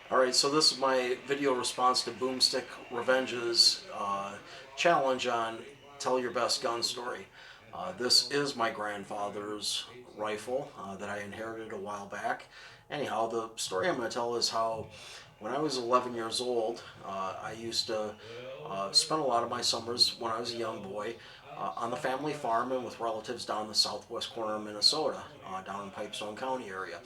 Alright, so this is my video response to Boomstick Revenge's challenge on Tell Your Best Gun Story. This is my grandfather's rifle that I inherited a while back. Anyhow, the story I'm going to tell is how when I was 11 years old, I used to spend a lot of my summers when I was a young boy on the family farm and with relatives down the southwest corner of Minnesota, down in Pipestone County area.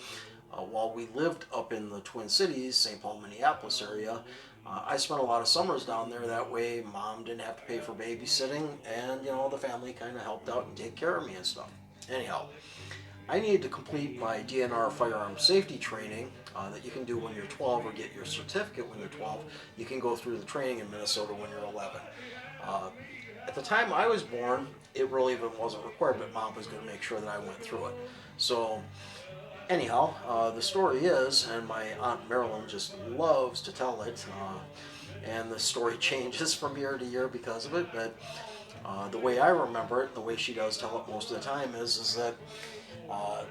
While we lived up in the Twin Cities, St. Paul, Minneapolis area, I spent a lot of summers down there. That way, Mom didn't have to pay for babysitting, and the family kind of helped out and take care of me and stuff. Anyhow, I needed to complete my DNR firearm safety training that you can do when you're 12 or get your certificate when you're 12. You can go through the training in Minnesota when you're 11. Uh, at the time I was born, it really even wasn't required, but Mom was going to make sure that I went through it. So anyhow, the story is, and my Aunt Marilyn just loves to tell it, and the story changes from year to year because of it, but the way I remember it, the way she does tell it most of the time is that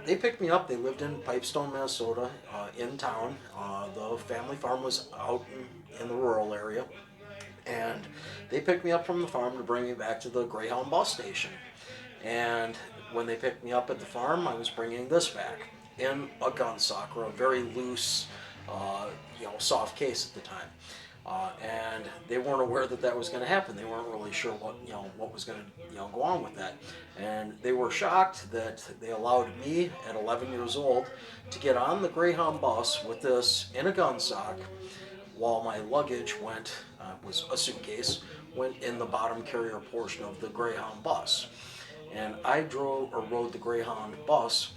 they picked me up. They lived in Pipestone, Minnesota, in town. The family farm was out in the rural area, and they picked me up from the farm to bring me back to the Greyhound bus station. And when they picked me up at the farm, I was bringing this back in a gun sock, or a very loose, soft case at the time. And they weren't aware that that was going to happen. They weren't really sure what was going to go on with that. And they were shocked that they allowed me at 11 years old to get on the Greyhound bus with this in a gun sock, while my luggage was a suitcase, went in the bottom carrier portion of the Greyhound bus. And I rode the Greyhound bus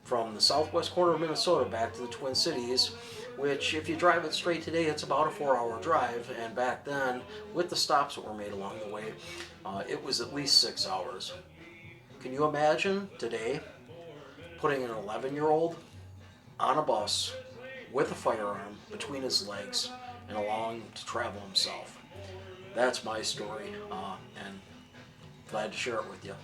from the southwest corner of Minnesota back to the Twin Cities, which, if you drive it straight today, it's about a 4-hour drive, and back then, with the stops that were made along the way, it was at least 6 hours. Can you imagine today putting an 11-year-old on a bus with a firearm between his legs and allowing him to travel himself? That's my story, and glad to share it with you.